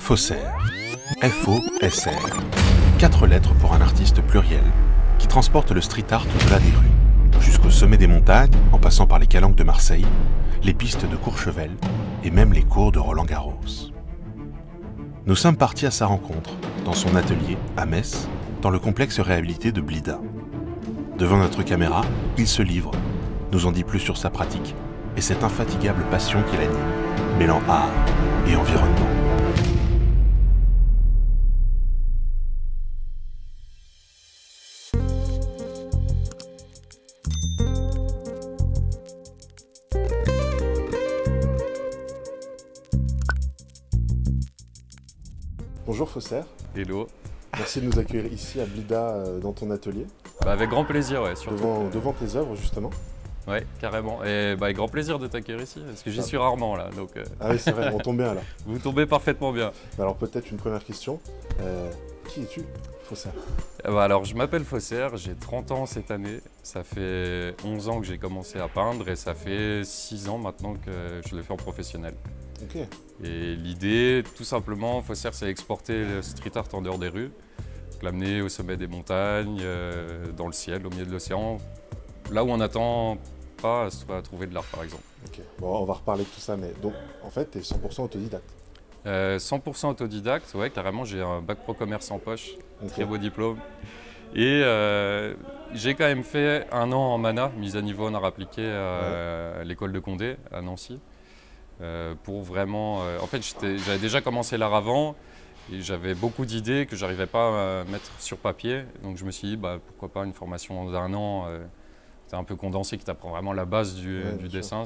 Faussaire. F-O-S-R. 4 lettres pour un artiste pluriel qui transporte le street art au-delà des rues, jusqu'au sommet des montagnes, en passant par les calanques de Marseille, les pistes de Courchevel et même les cours de Roland-Garros. Nous sommes partis à sa rencontre, dans son atelier, à Metz, dans le complexe réhabilité de Blida. Devant notre caméra, il se livre, nous en dit plus sur sa pratique et cette infatigable passion qui l'anime, mêlant art et environnement. Bonjour Faussaire. Hello. Merci de nous accueillir ici à Blida dans ton atelier. Avec grand plaisir, ouais, surtout. Devant tes œuvres justement. Ouais, carrément. Et avec grand plaisir de t'accueillir ici, parce que j'y suis rarement là. Donc, Ah oui, c'est vrai, on tombe bien là. Vous tombez parfaitement bien. Alors peut-être une première question. Qui es-tu, Faussaire? Alors je m'appelle Faussaire, j'ai 30 ans cette année. Ça fait 11 ans que j'ai commencé à peindre et ça fait 6 ans maintenant que je le fais en professionnel. Ok. Et l'idée, tout simplement, Faussaire, c'est exporter le street art en dehors des rues, l'amener au sommet des montagnes, dans le ciel, au milieu de l'océan, là où on n'attend pas à trouver de l'art, par exemple. Ok, bon, on va reparler de tout ça, mais donc, en fait, tu es 100% autodidacte. 100% autodidacte, ouais, carrément, j'ai un bac pro commerce en poche, Okay. très beau diplôme. Et j'ai quand même fait 1 an en MANA, mise à niveau en art appliqué à l'école de Condé, à Nancy. Pour vraiment, en fait, j'avais déjà commencé l'art avant et j'avais beaucoup d'idées que j'arrivais pas à mettre sur papier. Donc je me suis dit, bah, pourquoi pas une formation d'1 an, c'est un peu condensé, qui t'apprend vraiment la base du dessin,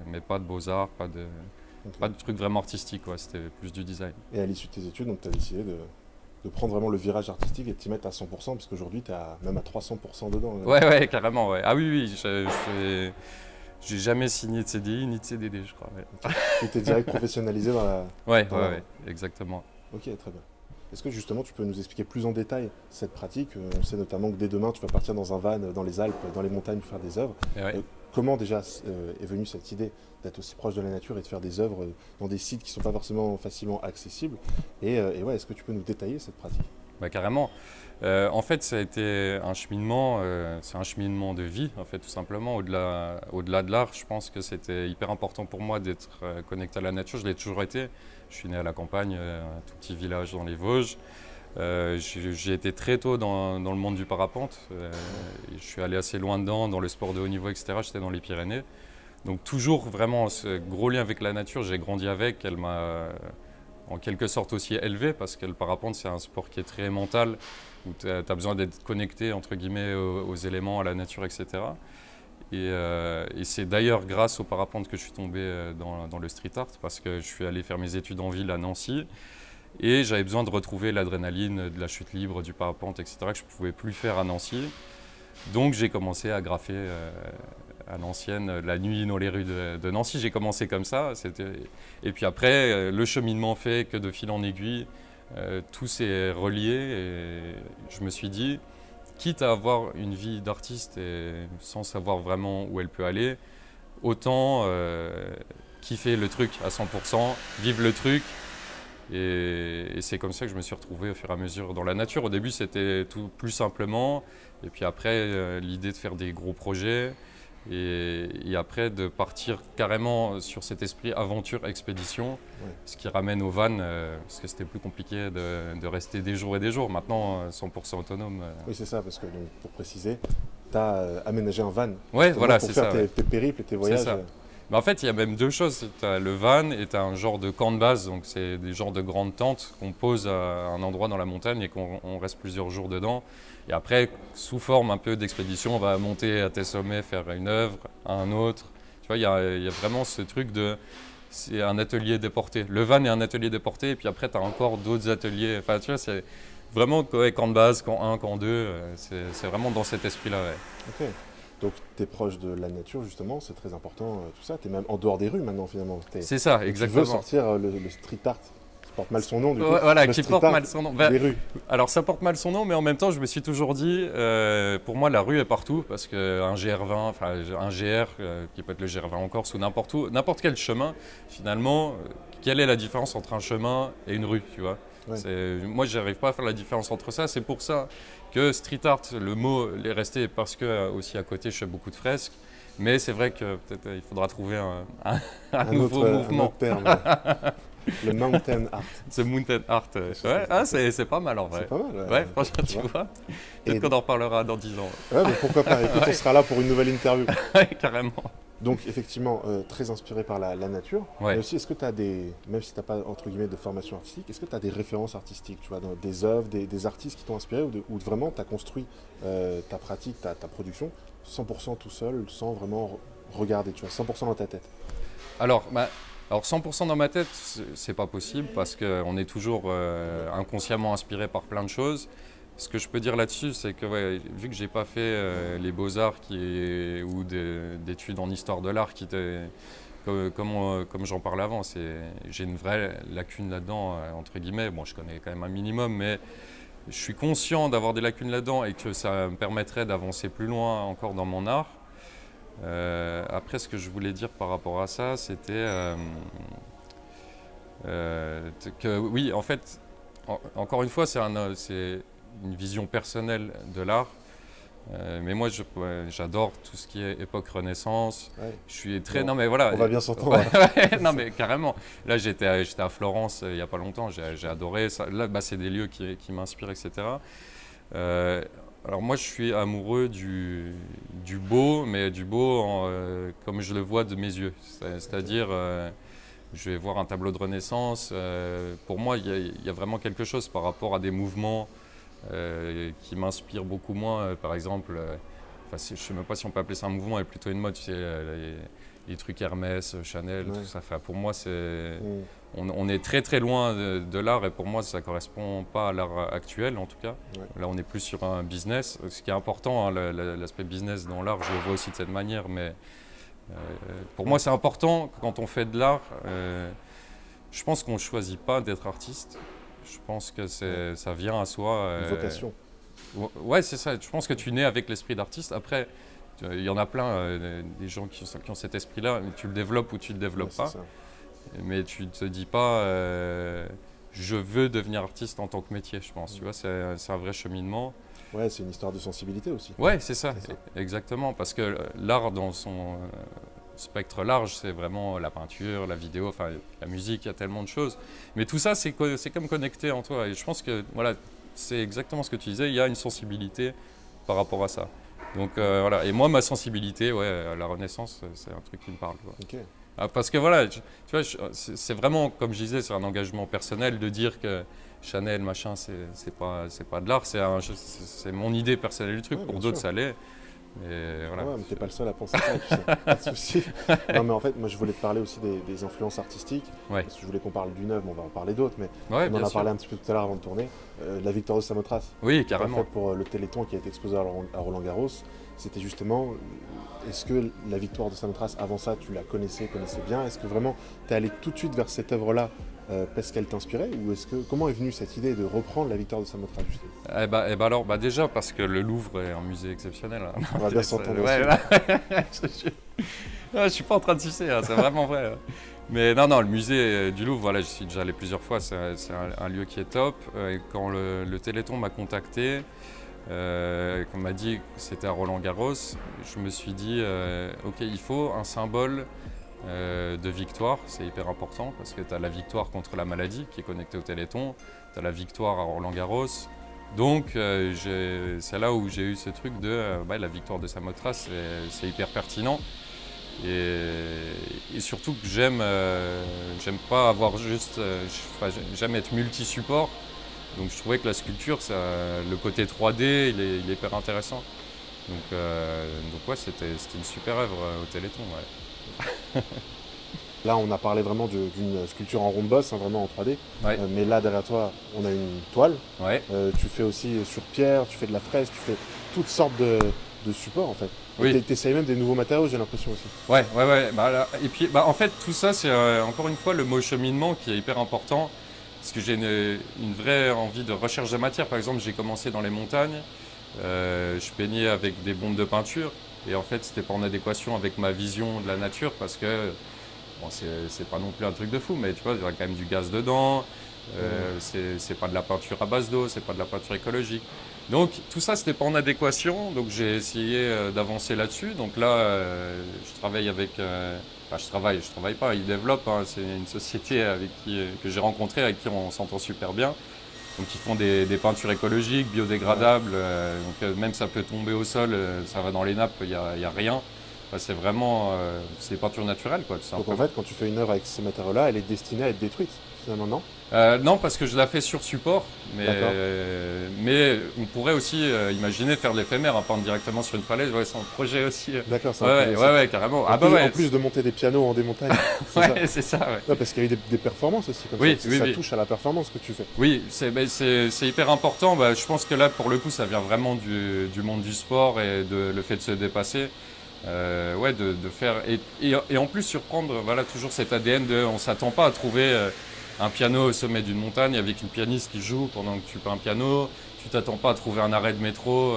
mais pas de beaux-arts, pas de trucs vraiment artistiques, c'était plus du design. Et à l'issue de tes études, tu as décidé de prendre vraiment le virage artistique et de t'y mettre à 100%, parce qu'aujourd'hui, tu es même à 300% dedans. Ouais, carrément, ouais. Ah oui, j'ai jamais signé de CDI ni de CDD, je crois. Ouais. Tu étais direct professionnalisé dans la... Ouais, exactement. Ok, très bien. Est-ce que justement tu peux nous expliquer plus en détail cette pratique? On sait notamment que dès demain tu vas partir dans un van dans les Alpes, dans les montagnes pour faire des œuvres. Comment déjà est venue cette idée d'être aussi proche de la nature et de faire des œuvres dans des sites qui ne sont pas forcément facilement accessibles? Et ouais, est-ce que tu peux nous détailler cette pratique? Bah, carrément. En fait, ça a été un cheminement, c'est un cheminement de vie, en fait, tout simplement. Au-delà de l'art, je pense que c'était hyper important pour moi d'être connecté à la nature. Je l'ai toujours été. Je suis né à la campagne, un tout petit village dans les Vosges. J'ai été très tôt dans le monde du parapente. Je suis allé assez loin dedans, dans le sport de haut niveau, etc. J'étais dans les Pyrénées. Donc toujours vraiment ce gros lien avec la nature. J'ai grandi avec. Elle m'a en quelque sorte aussi élevé, parce que le parapente, c'est un sport qui est très mental, où tu as besoin d'être connecté, entre guillemets, aux éléments, à la nature, etc. Et c'est d'ailleurs grâce au parapente que je suis tombé dans le street art, parce que je suis allé faire mes études en ville à Nancy, et j'avais besoin de retrouver l'adrénaline de la chute libre, du parapente, etc., que je ne pouvais plus faire à Nancy. Donc j'ai commencé à graffer à l'ancienne, la nuit dans les rues de Nancy. J'ai commencé comme ça. Et puis après, le cheminement fait que de fil en aiguille, tout s'est relié. Et je me suis dit, quitte à avoir une vie d'artiste et sans savoir vraiment où elle peut aller, autant kiffer le truc à 100%, vivre le truc. Et c'est comme ça que je me suis retrouvé au fur et à mesure dans la nature. Au début, c'était tout plus simplement. Et puis après, l'idée de faire des gros projets. Et après de partir carrément sur cet esprit aventure, expédition, ce qui ramène au van, parce que c'était plus compliqué de rester des jours et des jours. Maintenant, 100% autonome. Oui, c'est ça, parce que donc, pour préciser, tu as aménagé un van voilà, pour faire tes périples et tes voyages. Mais en fait, il y a même 2 choses. Tu as le van et tu as un genre de camp de base, donc c'est des genres de grandes tentes qu'on pose à un endroit dans la montagne et qu'on reste plusieurs jours dedans. Et après, sous forme un peu d'expédition, on va monter à tes sommets, faire une œuvre, à un autre. Tu vois, il y a vraiment ce truc de... C'est un atelier déporté. Le van est un atelier déporté, et puis après, tu as encore d'autres ateliers. Enfin, tu vois, c'est vraiment camp de base, camp 1, camp 2. C'est vraiment dans cet esprit-là, Ok. Donc tu es proche de la nature justement, c'est très important tout ça. Tu es même en dehors des rues maintenant finalement. C'est ça, exactement. Tu veux sortir le street art porte mal son nom, du coup. Voilà, qui porte mal son nom. Les rues. Alors, ça porte mal son nom, mais en même temps, je me suis toujours dit, pour moi, la rue est partout, parce qu'un GR20, enfin, un GR, qui peut être le GR20 en Corse ou n'importe où, n'importe quel chemin, finalement, quelle est la différence entre un chemin et une rue, tu vois? Ouais. Moi, je n'arrive pas à faire la différence entre ça. C'est pour ça que street art, le mot est resté parce que aussi à côté, je fais beaucoup de fresques. Mais c'est vrai que peut-être il faudra trouver un nouveau mouvement. Un autre terme. Le mountain art. C'est mountain art. Ouais, ah, c'est pas mal en vrai. C'est pas mal. Ouais, franchement, tu vois. Peut-être qu'on en reparlera dans 10 ans. Ouais, mais pourquoi pas. Écoute, on sera là pour une nouvelle interview. Ouais, carrément. Donc effectivement, très inspiré par la nature. Ouais. Mais aussi, est-ce que tu as même si tu n'as pas entre guillemets de formation artistique, est-ce que tu as des références artistiques, tu vois, des œuvres, des artistes qui t'ont inspiré ou vraiment tu as construit ta pratique, ta production 100% tout seul, sans vraiment regarder, tu vois, 100% dans ta tête? Alors 100% dans ma tête, c'est pas possible parce qu'on est toujours inconsciemment inspiré par plein de choses. Ce que je peux dire là-dessus, c'est que vu que j'ai pas fait les beaux-arts ou d'études en histoire de l'art, comme j'en parlais avant, j'ai une vraie lacune là-dedans, entre guillemets. Bon, je connais quand même un minimum, mais je suis conscient d'avoir des lacunes là-dedans et que ça me permettrait d'avancer plus loin encore dans mon art. Après, ce que je voulais dire par rapport à ça, c'était que oui, en fait, encore une fois, c'est une vision personnelle de l'art. Mais moi, j'adore tout ce qui est époque Renaissance. Ouais. Je suis très... Bon, non, mais voilà. On va bien s'entendre. Non, mais carrément. Là, j'étais à Florence il n'y a pas longtemps. J'ai adoré ça. Là, c'est des lieux qui m'inspirent, etc. Alors moi, je suis amoureux du beau, mais du beau comme je le vois de mes yeux. C'est-à-dire, je vais voir un tableau de Renaissance. Pour moi, il y a vraiment quelque chose par rapport à des mouvements qui m'inspirent beaucoup moins. Par exemple, je ne sais même pas si on peut appeler ça un mouvement, mais plutôt une mode. Tu sais, les trucs Hermès, Chanel, tout ça. Enfin, pour moi, on est très très loin de l'art et pour moi ça ne correspond pas à l'art actuel en tout cas. Ouais. Là on est plus sur un business, ce qui est important, hein, l'aspect business dans l'art, je le vois aussi de cette manière, mais pour moi c'est important quand on fait de l'art, je pense qu'on ne choisit pas d'être artiste, je pense que ça vient à soi. Une vocation. Ouais, c'est ça, je pense que tu nais avec l'esprit d'artiste, après il y en a plein, des gens qui ont cet esprit-là, mais tu le développes ou tu ne le développes pas. Mais tu ne te dis pas je veux devenir artiste en tant que métier, je pense. Tu vois, c'est un vrai cheminement. Ouais, c'est une histoire de sensibilité aussi. Ouais, c'est ça, exactement. Parce que l'art, dans son spectre large, c'est vraiment la peinture, la vidéo, enfin la musique, il y a tellement de choses. Mais tout ça, c'est comme connecté en toi. Et je pense que voilà, c'est exactement ce que tu disais, il y a une sensibilité par rapport à ça. Donc voilà, et moi, ma sensibilité, ouais, la Renaissance, c'est un truc qui me parle. Ok. Parce que voilà, tu vois, c'est vraiment, comme je disais, c'est un engagement personnel de dire que Chanel, machin, c'est pas de l'art, c'est mon idée personnelle du truc. Ouais, pour d'autres, ça l'est. Voilà. Ouais, mais t'es pas le seul à penser ça, tu sais. Pas de souci. Non, mais en fait, moi, je voulais te parler aussi des influences artistiques. Ouais. Parce que je voulais qu'on parle d'une œuvre, on va en parler d'autres, mais ouais, on en a parlé un petit peu tout à l'heure avant de tourner. La victoire de Samothrace. Oui, carrément. En fait, pour le Téléthon qui a été exposé à Roland-Garros, c'était justement... Est-ce que la victoire de Samothrace, avant ça, tu la connaissais bien? Est-ce que vraiment tu es allé tout de suite vers cette œuvre-là parce qu'elle t'inspirait? Ou comment est venue cette idée de reprendre la victoire de Samothrace justement? Alors, déjà parce que le Louvre est un musée exceptionnel. Hein. On va bien s'entendre aussi. Je suis pas en train de sucer, hein, c'est vraiment vrai. Mais non, le musée du Louvre, voilà, j'y suis déjà allé plusieurs fois, c'est un lieu qui est top. Et quand le Téléthon m'a contacté, qu'on m'a dit que c'était à Roland-Garros, je me suis dit ok, il faut un symbole de victoire, c'est hyper important parce que tu as la victoire contre la maladie qui est connectée au Téléthon, tu as la victoire à Roland-Garros, donc c'est là où j'ai eu ce truc de la victoire de Samothrace, c'est hyper pertinent et surtout que j'aime pas avoir juste, j'aime être multi-support. Donc je trouvais que la sculpture, le côté 3D, il est hyper intéressant. Donc ouais, c'était une super œuvre au Téléthon. Ouais. Là, on a parlé vraiment d'une sculpture en rhombos, hein, vraiment en 3D. Ouais. Mais là, derrière toi, on a une toile. Ouais. Tu fais aussi sur pierre, tu fais de la fraise, tu fais toutes sortes de supports en fait. Oui. Tu essayes même des nouveaux matériaux, j'ai l'impression aussi. Ouais. Et puis, en fait, tout ça, c'est encore une fois le mot cheminement qui est hyper important. parce que j'ai une vraie envie de recherche de matière. Par exemple, j'ai commencé dans les montagnes, je peignais avec des bombes de peinture, et en fait, c'était pas en adéquation avec ma vision de la nature, parce que bon, c'est pas non plus un truc de fou, mais tu vois, il y a quand même du gaz dedans, c'est pas de la peinture à base d'eau, c'est pas de la peinture écologique. Donc tout ça, c'était pas en adéquation, donc j'ai essayé d'avancer là-dessus. Donc là, je travaille avec... enfin, je travaille pas, ils développent, hein, c'est une société que j'ai rencontrée, avec qui on s'entend super bien. Donc ils font des peintures écologiques, biodégradables, donc même ça peut tomber au sol, ça va dans les nappes, il y a rien. Enfin, c'est vraiment c'est des peintures naturelles, quoi, tout simplement. Donc en fait, quand tu fais une œuvre avec ces matériaux-là, elle est destinée à être détruite, finalement, non? Non, parce que je la fais sur support, mais on pourrait aussi imaginer faire de l'éphémère, hein, peindre directement sur une falaise, ouais, c'est un projet aussi. D'accord, c'est ouais, carrément. En plus de monter des pianos en démontagne. Ouais, c'est ça, ouais. Non, parce qu'il y a eu des performances aussi, comme ça touche à la performance que tu fais. Oui, c'est hyper important. Bah, je pense que là, pour le coup, ça vient vraiment du monde du sport et le fait de se dépasser. Ouais, de faire et en plus surprendre, voilà, toujours cet ADN on s'attend pas à trouver un piano au sommet d'une montagne avec une pianiste qui joue pendant que tu peins un piano. Tu t'attends pas à trouver un arrêt de métro,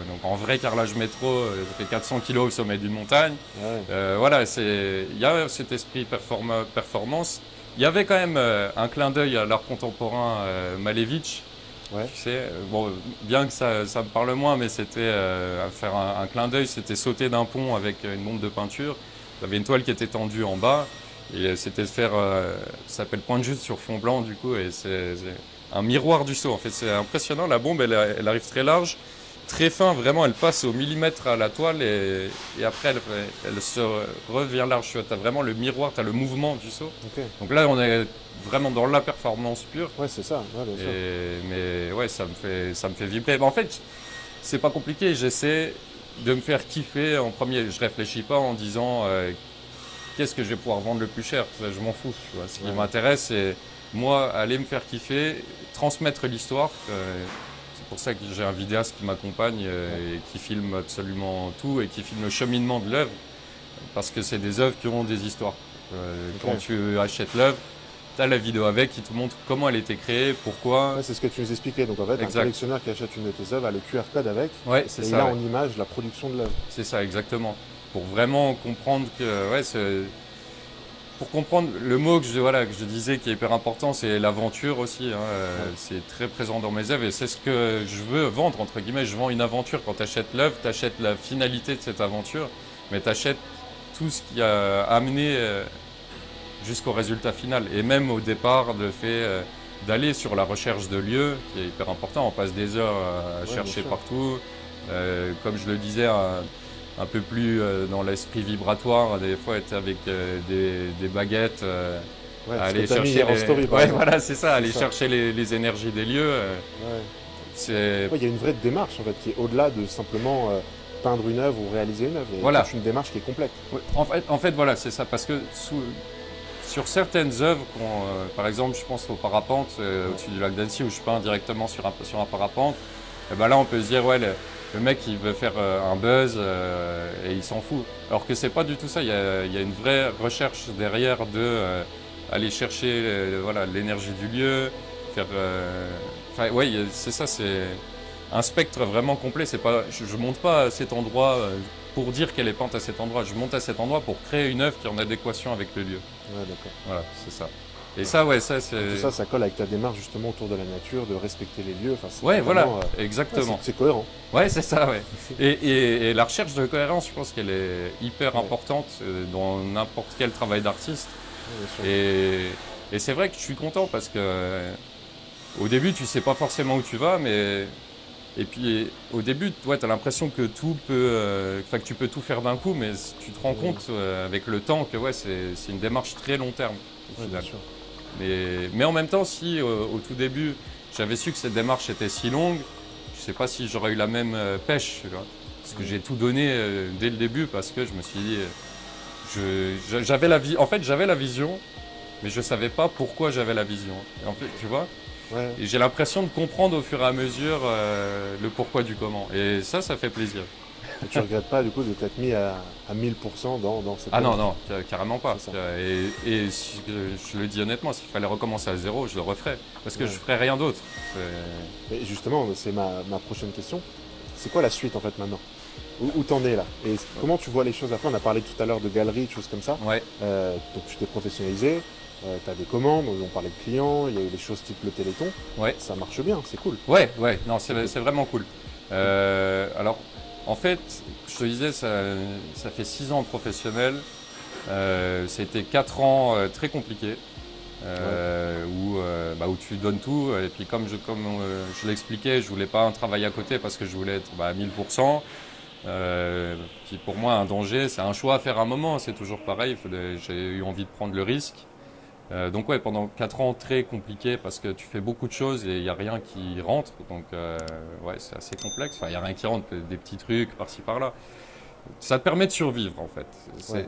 donc en vrai carrelage métro, ça fait 400 kilos au sommet d'une montagne. Ouais. Voilà, il y a cet esprit performance. Il y avait quand même un clin d'œil à l'art contemporain Malevich. Ouais. Tu sais, bon, bien que ça me parle moins, mais c'était faire un clin d'œil, c'était sauter d'un pont avec une bombe de peinture. Il y avait une toile qui était tendue en bas, et c'était de faire, ça s'appelle point de chute sur fond blanc du coup, et c'est un miroir du saut. En fait, c'est impressionnant. La bombe, elle arrive très large, très fin, vraiment, elle passe au millimètre à la toile, et après elle se revient large. Tu as vraiment le miroir, tu as le mouvement du saut. Okay. Donc là, on est vraiment dans la performance pure. Ouais, c'est ça. Ouais, bien sûr. Mais ouais, ça me fait vibrer. Mais en fait, c'est pas compliqué. J'essaie de me faire kiffer en premier. Je réfléchis pas en disant qu'est-ce que je vais pouvoir vendre le plus cher. Je m'en fous. Tu vois. Ce qui m'intéresse, c'est moi aller me faire kiffer, transmettre l'histoire. C'est pour ça que j'ai un vidéaste qui m'accompagne et qui filme absolument tout et qui filme le cheminement de l'œuvre. Parce que c'est des œuvres qui ont des histoires. Quand tu achètes l'œuvre, tu as la vidéo avec qui te montre comment elle a été créée, pourquoi. Ouais, c'est ce que tu nous expliquais. Donc en fait, un collectionneur qui achète une de tes œuvres a le QR code avec. Ouais, c'est ça. Et il a en image la production de l'œuvre. C'est ça, exactement. Pour vraiment comprendre que. Ouais, pour comprendre le mot que je disais qui est hyper important, c'est l'aventure aussi. Hein. C'est très présent dans mes œuvres et c'est ce que je veux vendre, entre guillemets. Je vends une aventure. Quand tu achètes l'œuvre, tu achètes la finalité de cette aventure, mais tu achètes tout ce qui a amené. Jusqu'au résultat final. Et même au départ, le fait d'aller sur la recherche de lieux, qui est hyper important. On passe des heures à chercher partout. Comme je le disais, un peu plus dans l'esprit vibratoire, des fois être avec des baguettes, aller chercher voilà, c'est ça, aller chercher les énergies des lieux. Il y a une vraie démarche en fait, qui est au-delà de simplement peindre une œuvre ou réaliser une œuvre. Il y a une démarche qui est complète. En fait, voilà, c'est ça, parce que sur certaines œuvres, par exemple, je pense au parapente au-dessus du lac d'Annecy où je peins directement sur un parapente, et ben là on peut se dire, ouais, le mec il veut faire un buzz et il s'en fout. Alors que c'est pas du tout ça, il y a une vraie recherche derrière aller chercher l'énergie du lieu, faire. C'est ça, c'est un spectre vraiment complet. C'est pas, je monte pas à cet endroit pour dire qu'elle est peinte à cet endroit. Je monte à cet endroit pour créer une œuvre qui est en adéquation avec le lieu. Ouais, d'accord. Voilà, c'est ça. Et ça, c'est... Tout ça colle avec ta démarche justement autour de la nature, de respecter les lieux. Enfin, voilà, exactement. C'est cohérent. Ouais, c'est ça, ouais. Et la recherche de cohérence, je pense qu'elle est hyper importante dans n'importe quel travail d'artiste. Et c'est vrai que je suis content parce que au début, tu sais pas forcément où tu vas, mais... Et puis au début, tu as l'impression que que tu peux tout faire d'un coup, mais tu te rends compte avec le temps que c'est une démarche très long terme au final. Mais en même temps, si au tout début, j'avais su que cette démarche était si longue, je ne sais pas si j'aurais eu la même pêche. Tu vois, parce que j'ai tout donné dès le début parce que je me suis dit, j'avais la vision, mais je ne savais pas pourquoi j'avais la vision. Et en fait, tu vois. Et j'ai l'impression de comprendre au fur et à mesure le pourquoi du comment. Et ça fait plaisir. Et tu regrettes pas du coup de t'être mis à 1000% dans cette... Ah non, non, carrément pas. Et si, je le dis honnêtement, s'il fallait recommencer à zéro, je le referais. Parce que je ferais rien d'autre. Et justement, c'est ma prochaine question. C'est quoi la suite en fait maintenant? Où t'en es là? Et comment tu vois les choses après? On a parlé tout à l'heure de galeries, de choses comme ça. Ouais. Donc tu t'es professionnalisé, tu as des commandes, on parlait de clients, il y a eu des choses type le Téléthon. Ouais. Ça marche bien, c'est cool. Ouais, non, c'est vraiment cool. Alors, en fait, je te disais, ça fait 6 ans professionnel. C'était 4 ans très compliqués. Où tu donnes tout. Et puis comme je l'expliquais, je voulais pas un travail à côté parce que je voulais être à 1000%. Puis pour moi, un danger, c'est un choix à faire à un moment. C'est toujours pareil. J'ai eu envie de prendre le risque. Donc ouais, pendant 4 ans très compliqué parce que tu fais beaucoup de choses et il n'y a rien qui rentre. Donc ouais, c'est assez complexe. Enfin, il n'y a rien qui rentre, des petits trucs par-ci par-là. Ça te permet de survivre en fait.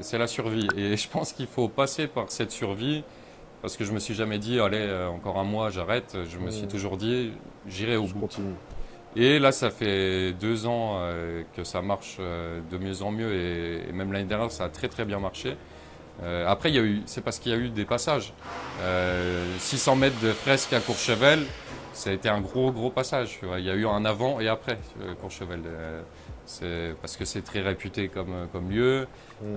C'est la survie. Et je pense qu'il faut passer par cette survie. Parce que je me suis jamais dit, allez, encore un mois, j'arrête. Je me suis toujours dit, j'irai au bout. Continue. Et là, ça fait 2 ans que ça marche de mieux en mieux. Et même l'année dernière, ça a très très bien marché. Après, c'est parce qu'il y a eu des passages. 600 mètres de fresque à Courchevel, ça a été un gros passage. Il y a eu un avant et après Courchevel. Parce que c'est très réputé comme lieu.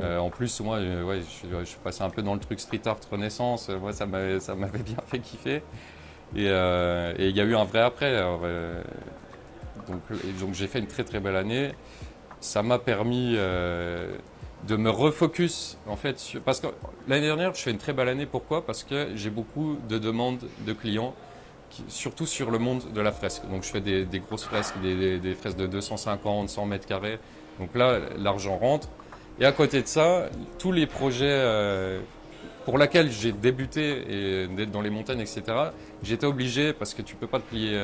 En plus, moi, je suis passé un peu dans le truc street art renaissance. Moi, ça m'avait bien fait kiffer. Et il y a eu un vrai après. Alors, donc j'ai fait une très très belle année. Ça m'a permis de me refocus en fait. Parce que l'année dernière, je fais une très belle année. Pourquoi? Parce que j'ai beaucoup de demandes de clients. Surtout sur le monde de la fresque. Donc je fais des grosses fresques, des fresques de 250, 100 mètres carrés. Donc là, l'argent rentre. Et à côté de ça, tous les projets pour lesquels j'ai débuté et d'être dans les montagnes, etc., j'étais obligé, parce que tu ne peux pas te plier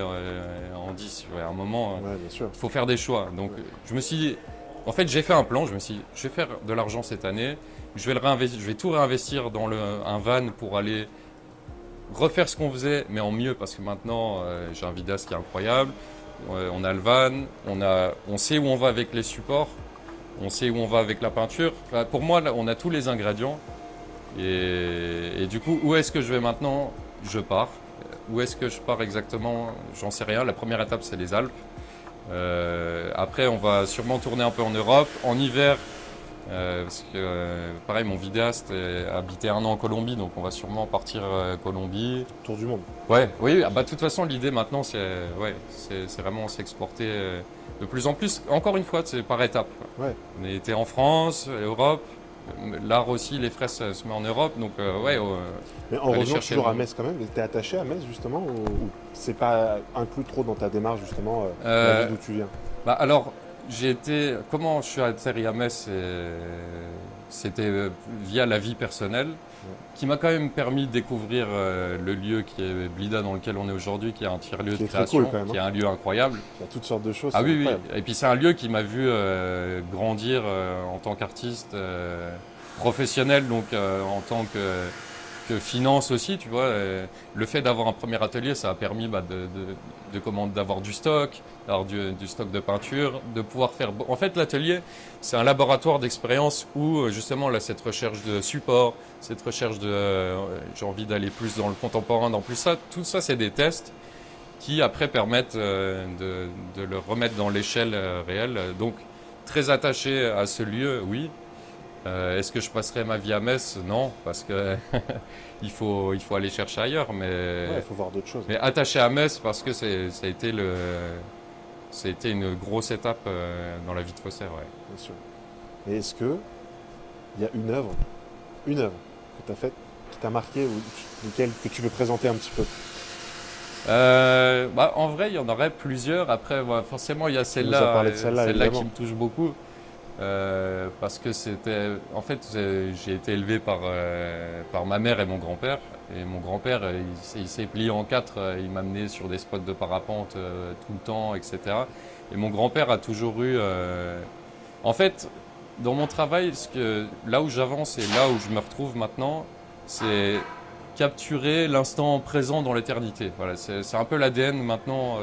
en 10. À un moment, il faut faire des choix. Donc je me suis dit, en fait, j'ai fait un plan. Je me suis dit, je vais faire de l'argent cette année. Je vais tout réinvestir dans un van pour aller refaire ce qu'on faisait, mais en mieux, parce que maintenant, j'ai un vidéaste qui est incroyable. On a le van, on sait où on va avec les supports, on sait où on va avec la peinture. Enfin, pour moi, là, on a tous les ingrédients. Et du coup, où est-ce que je vais maintenant? Je pars. Où est-ce que je pars exactement? J'en sais rien. La première étape, c'est les Alpes. Après, on va sûrement tourner un peu en Europe. En hiver, parce que pareil, mon vidéaste a habité 1 an en Colombie, donc on va sûrement partir Colombie. Tour du monde. Ouais, oui, de toute façon, l'idée maintenant, c'est vraiment s'exporter de plus en plus. Encore une fois, c'est par étapes. Ouais. On était en France, Europe. L'art aussi, les fresques se met en Europe, donc ouais. Mais en revenant toujours à Metz quand même, tu es attaché à Metz justement, ou c'est pas inclus trop dans ta démarche justement, la ville d'où tu viens? Alors, comment je suis atterri à Metz, c'était via la vie personnelle, qui m'a quand même permis de découvrir le lieu qui est Blida, dans lequel on est aujourd'hui, qui est un tiers-lieu de création, cool, qui est un lieu incroyable. Il y a toutes sortes de choses. Ah oui, et puis c'est un lieu qui m'a vu grandir en tant qu'artiste professionnel, donc en tant que finance aussi, tu vois. Le fait d'avoir un premier atelier, ça a permis d'avoir du stock, d'avoir du stock de peinture, de pouvoir faire... En fait, l'atelier, c'est un laboratoire d'expérience où, justement, là, cette recherche de support, cette recherche de... j'ai envie d'aller plus dans le contemporain, dans plus ça, tout ça, c'est des tests qui, après, permettent de le remettre dans l'échelle réelle. Donc, très attaché à ce lieu, oui. Est-ce que je passerai ma vie à Metz? Non, parce que il faut aller chercher ailleurs. Mais il faut voir d'autres choses. Mais attaché à Metz parce que ça a été une grosse étape dans la vie de faussaire. Ouais. Bien sûr. Et est-ce que il y a une œuvre que tu as faite, qui t'a marqué, ou que tu veux présenter un petit peu? En vrai, il y en aurait plusieurs. Après, forcément, il y a celle-là qui me touche beaucoup. Parce que en fait, j'ai été élevé par ma mère et mon grand-père. Et mon grand-père, il s'est plié en 4. Il m'a mené sur des spots de parapente tout le temps, etc. Et mon grand-père a toujours eu... En fait, dans mon travail, là où j'avance et là où je me retrouve maintenant, c'est capturer l'instant présent dans l'éternité. Voilà, c'est un peu l'ADN maintenant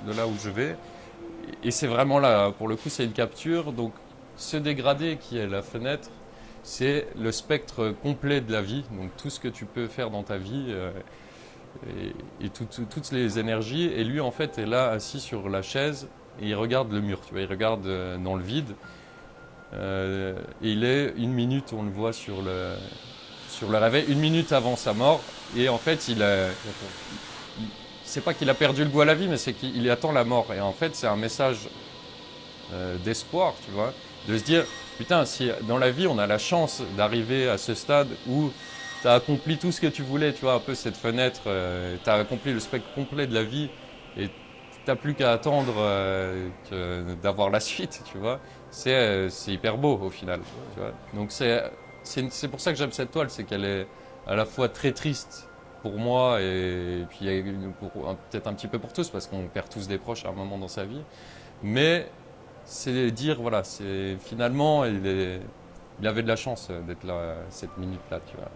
de là où je vais. et c'est vraiment là, pour le coup, c'est une capture. Donc, ce dégradé qui est la fenêtre, c'est le spectre complet de la vie. Donc, tout ce que tu peux faire dans ta vie et toutes les énergies. Et lui, en fait, est là, assis sur la chaise et il regarde le mur. Tu vois, il regarde dans le vide. Et il est 1 minute, on le voit sur le réveil, 1 minute avant sa mort. Et en fait, c'est pas qu'il a perdu le goût à la vie, mais c'est qu'il attend la mort. Et en fait, c'est un message d'espoir, tu vois, de se dire, putain, si dans la vie, on a la chance d'arriver à ce stade où tu as accompli tout ce que tu voulais, tu vois, un peu cette fenêtre, tu as accompli le spectre complet de la vie et tu n'as plus qu'à attendre d'avoir la suite, tu vois. C'est hyper beau au final, tu vois. Donc c'est pour ça que j'aime cette toile, c'est qu'elle est à la fois très triste pour moi et puis peut-être un petit peu pour tous parce qu'on perd tous des proches à un moment dans sa vie. Mais c'est dire, voilà, finalement, il avait de la chance d'être là, cette minute-là, tu vois.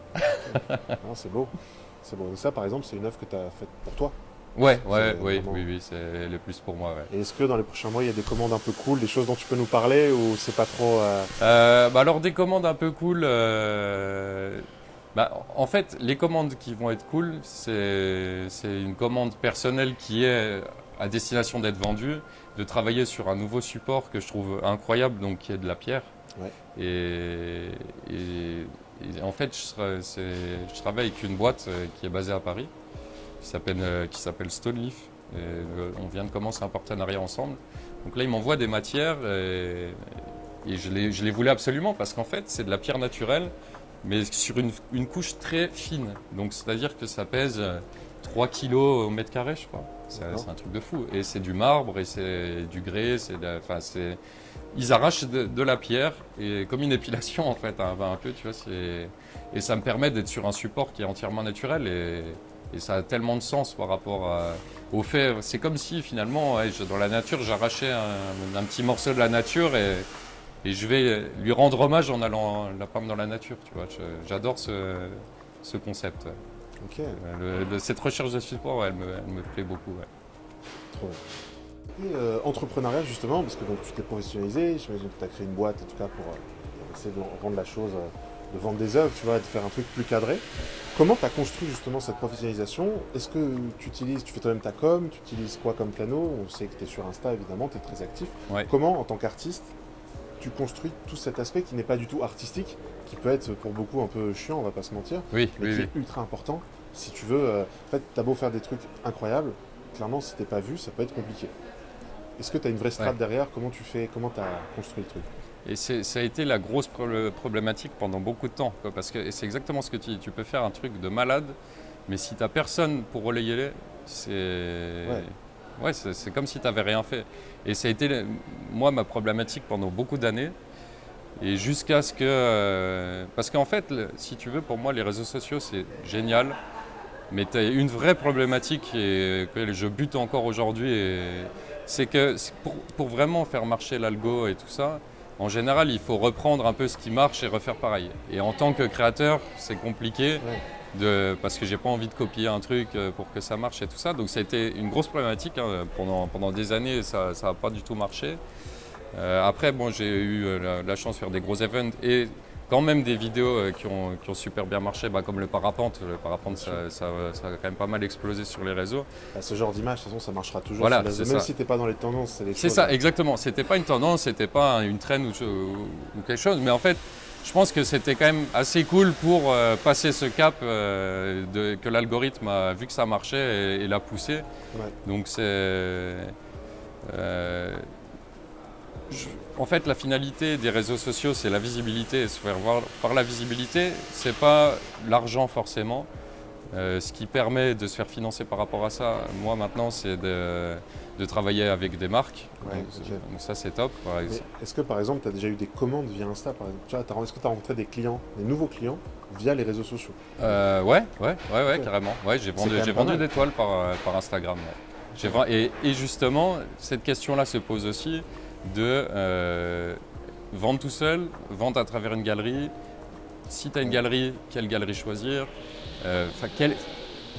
C'est beau. C'est beau. Et ça, par exemple, c'est une œuvre que tu as faite pour toi. Oui, c'est le plus pour moi. Ouais. Et est-ce que dans les prochains mois, il y a des commandes un peu cool, des choses dont tu peux nous parler ou c'est pas trop alors, des commandes un peu cool. En fait, les commandes qui vont être cool, c'est une commande personnelle qui est à destination d'être vendue, de travailler sur un nouveau support que je trouve incroyable, donc qui est de la pierre. Ouais. Et en fait, je travaille avec une boîte qui est basée à Paris, qui s'appelle Stoneleaf. On vient de commencer un partenariat ensemble. Donc là, ils m'envoient des matières et je les voulais absolument parce qu'en fait, c'est de la pierre naturelle, mais sur une couche très fine. Donc, c'est-à-dire que ça pèse 3 kg au mètre carré, je crois. C'est un truc de fou. Et c'est du marbre et c'est du grès. Ils arrachent de la pierre et comme une épilation, en fait, un peu, tu vois. Et ça me permet d'être sur un support qui est entièrement naturel et ça a tellement de sens par rapport au fait. C'est comme si, finalement, dans la nature, j'arrachais un petit morceau de la nature et je vais lui rendre hommage en allant la prendre dans la nature, tu vois. J'adore ce concept. Ok. Cette recherche de support, elle me plaît beaucoup. Ouais. Trop bien. Et entrepreneuriat, justement, parce que donc, tu t'es professionnalisé, j'imagine que tu as créé une boîte, en tout cas, pour essayer de rendre la chose, de vendre des œuvres, tu vois, de faire un truc plus cadré. Comment tu as construit justement cette professionnalisation? Est-ce que tu fais toi-même ta com, tu utilises quoi comme canaux? On sait que tu es sur Insta, évidemment, tu es très actif. Ouais. Comment, en tant qu'artiste, tu construis tout cet aspect qui n'est pas du tout artistique, qui peut être pour beaucoup un peu chiant, on va pas se mentir, mais qui est ultra important. Si tu veux, en fait, t'as beau faire des trucs incroyables, clairement, si t'es pas vu, ça peut être compliqué. Est-ce que tu as une vraie strat derrière? Comment tu as construit le truc? Et ça a été la grosse problématique pendant beaucoup de temps, quoi, parce que c'est exactement ce que tu peux faire, un truc de malade, mais si tu n'as personne pour relayer, c'est comme si tu n'avais rien fait. Et ça a été, moi, ma problématique pendant beaucoup d'années, et jusqu'à ce que... parce qu'en fait, si tu veux, pour moi, les réseaux sociaux, c'est génial, mais tu as une vraie problématique et que je bute encore aujourd'hui, c'est que pour vraiment faire marcher l'algo et tout ça, en général, il faut reprendre un peu ce qui marche et refaire pareil. Et en tant que créateur, c'est compliqué parce que j'ai pas envie de copier un truc pour que ça marche et tout ça. Donc ça a été une grosse problématique pendant des années, ça n'a pas du tout marché. Après, bon, j'ai eu la chance de faire des gros events et quand même des vidéos qui ont super bien marché, comme le parapente. Le parapente, ça a quand même pas mal explosé sur les réseaux. Ce genre d'image, de toute façon, ça marchera toujours. Voilà, même si tu n'es pas dans les tendances. C'est ça, exactement. C'était pas une tendance, c'était pas une trend ou quelque chose. Mais en fait, je pense que c'était quand même assez cool pour passer ce cap que l'algorithme a vu que ça marchait et l'a poussé. Ouais. Donc c'est... En fait, la finalité des réseaux sociaux, c'est la visibilité, se faire voir par la visibilité. C'est pas l'argent forcément. Ce qui permet de se faire financer par rapport à ça, moi maintenant, c'est de travailler avec des marques. Ouais, donc ça, c'est top. Est-ce que par exemple, tu as déjà eu des commandes via Insta par exemple? Est-ce que tu as rencontré des clients, des nouveaux clients via les réseaux sociaux? Ouais, carrément. Ouais, j'ai vendu des toiles par Instagram. Ouais. Et justement, cette question-là se pose aussi de vendre tout seul, vendre à travers une galerie. Si tu as une galerie, quelle galerie choisir?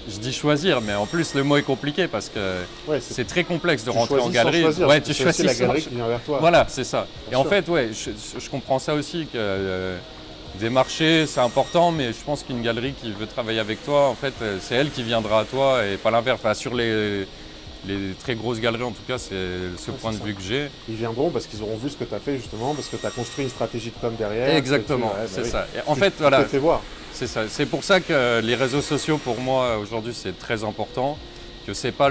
je dis choisir, mais en plus le mot est compliqué parce que c'est très complexe de rentrer en galerie. Ouais, tu choisis la galerie qui vient vers toi. Voilà, c'est ça. Et en fait, ouais, je comprends ça aussi, que démarcher c'est important, mais je pense qu'une galerie qui veut travailler avec toi, en fait, c'est elle qui viendra à toi et pas l'inverse. Enfin, sur les très grosses galeries, en tout cas, c'est ce point de vue que j'ai. Ils viendront parce qu'ils auront vu ce que tu as fait, justement, parce que tu as construit une stratégie de com derrière. Exactement, c'est ça. Et en fait, voilà. Tu te fais voir. C'est ça. C'est pour ça que les réseaux sociaux, pour moi, aujourd'hui, c'est très important. Que c'est pas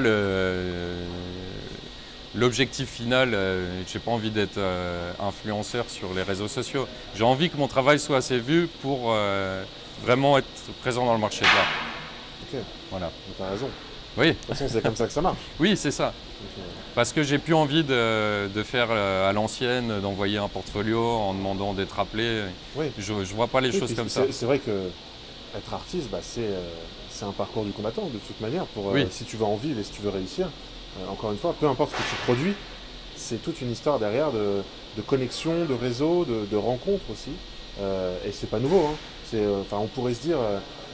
l'objectif final. J'ai pas envie d'être influenceur sur les réseaux sociaux. J'ai envie que mon travail soit assez vu pour vraiment être présent dans le marché de l'art. Ok. Voilà. Tu as raison. Oui. De toute façon, c'est comme ça que ça marche. Oui, c'est ça. Parce que j'ai plus envie de faire à l'ancienne, d'envoyer un portfolio en demandant d'être appelé. Oui. Je vois pas les choses comme ça. C'est vrai que être artiste, c'est un parcours du combattant de toute manière. Si tu veux en vivre et si tu veux réussir, encore une fois, peu importe ce que tu produis, c'est toute une histoire derrière de connexion, de réseau, de rencontres aussi. Et c'est pas nouveau. Hein. On pourrait se dire,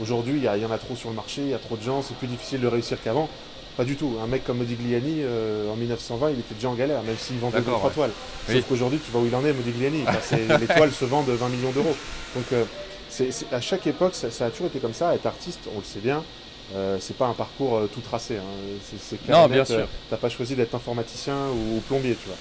aujourd'hui, il y en a trop sur le marché, il y a trop de gens, c'est plus difficile de réussir qu'avant. Pas du tout. Un mec comme Modigliani, en 1920, il était déjà en galère, même s'il vendait 2-3 toiles. Sauf qu'aujourd'hui, tu vois où il en est, Modigliani. Les toiles se vendent 20 millions d'euros. Donc, à chaque époque, ça a toujours été comme ça. Être artiste, on le sait bien, c'est pas un parcours tout tracé. Hein. Non, bien sûr. T'as pas choisi d'être informaticien ou plombier, tu vois.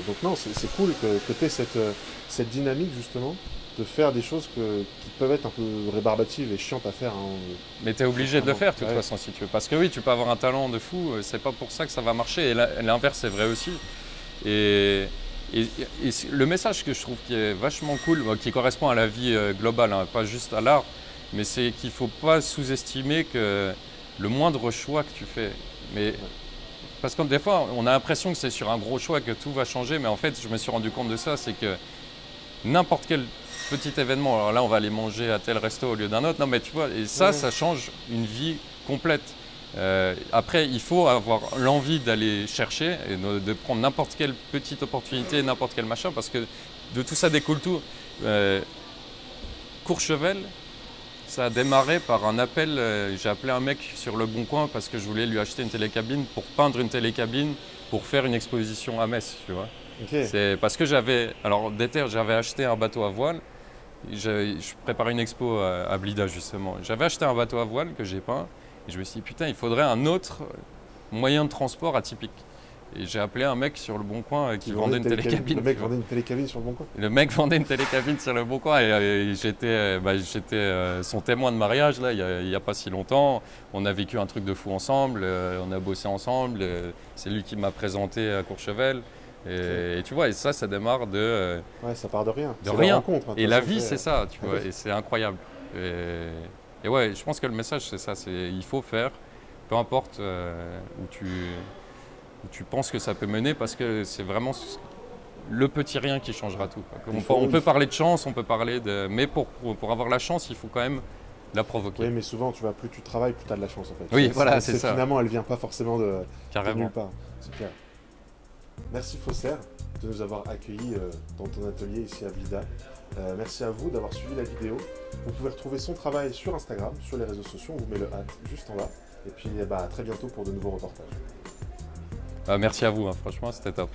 Donc non, c'est cool que tu aies cette dynamique, justement, de faire des choses qui peuvent être un peu rébarbatives et chiantes à faire. Hein. Mais tu es obligé de le faire de toute façon si tu veux. Parce que oui, tu peux avoir un talent de fou, c'est pas pour ça que ça va marcher. Et l'inverse est vrai aussi. Et le message que je trouve qui est vachement cool, qui correspond à la vie globale, hein, pas juste à l'art, mais c'est qu'il ne faut pas sous-estimer que le moindre choix que tu fais. Parce que des fois, on a l'impression que c'est sur un gros choix que tout va changer, mais en fait, je me suis rendu compte de ça, c'est que n'importe quel petit événement, alors là on va aller manger à tel resto au lieu d'un autre, non mais tu vois, et ça change une vie complète. Après, il faut avoir l'envie d'aller chercher et de prendre n'importe quelle petite opportunité, n'importe quel machin, parce que de tout ça découle tout. Courchevel, ça a démarré par un appel, j'ai appelé un mec sur Le Bon Coin parce que je voulais lui acheter une télécabine pour peindre une télécabine pour faire une exposition à Metz, tu vois. Okay. C'est parce que j'avais acheté un bateau à voile. Je préparais une expo à Blida justement. J'avais acheté un bateau à voile que j'ai peint et je me suis dit putain, il faudrait un autre moyen de transport atypique. Et j'ai appelé un mec sur Le Bon Coin qui vendait une télécabine. Le mec vendait une télécabine sur Le Bon Coin. Le mec vendait une télécabine sur Le Bon Coin et j'étais son témoin de mariage là, il n'y a pas si longtemps. On a vécu un truc de fou ensemble, on a bossé ensemble. C'est lui qui m'a présenté à Courchevel. Et tu vois, et ça démarre de... ça part de rien. De rien. Rencontre, hein, et la vie, c'est ça, tu vois, et c'est incroyable. Et ouais, je pense que le message, c'est ça, il faut faire, peu importe où tu penses que ça peut mener, parce que c'est vraiment le petit rien qui changera tout. On peut parler de chance, on peut parler de... Mais pour avoir la chance, il faut quand même la provoquer. Oui, mais souvent, tu vois, plus tu travailles, plus tu as de la chance, en fait. Oui, voilà, c'est ça. Finalement, elle ne vient pas forcément de nulle part. C'est clair. Merci Faussaire de nous avoir accueillis dans ton atelier ici à Blida. Merci à vous d'avoir suivi la vidéo. Vous pouvez retrouver son travail sur Instagram, sur les réseaux sociaux, on vous met le hâte juste en bas. Et puis à très bientôt pour de nouveaux reportages. Merci à vous, hein. Franchement c'était top.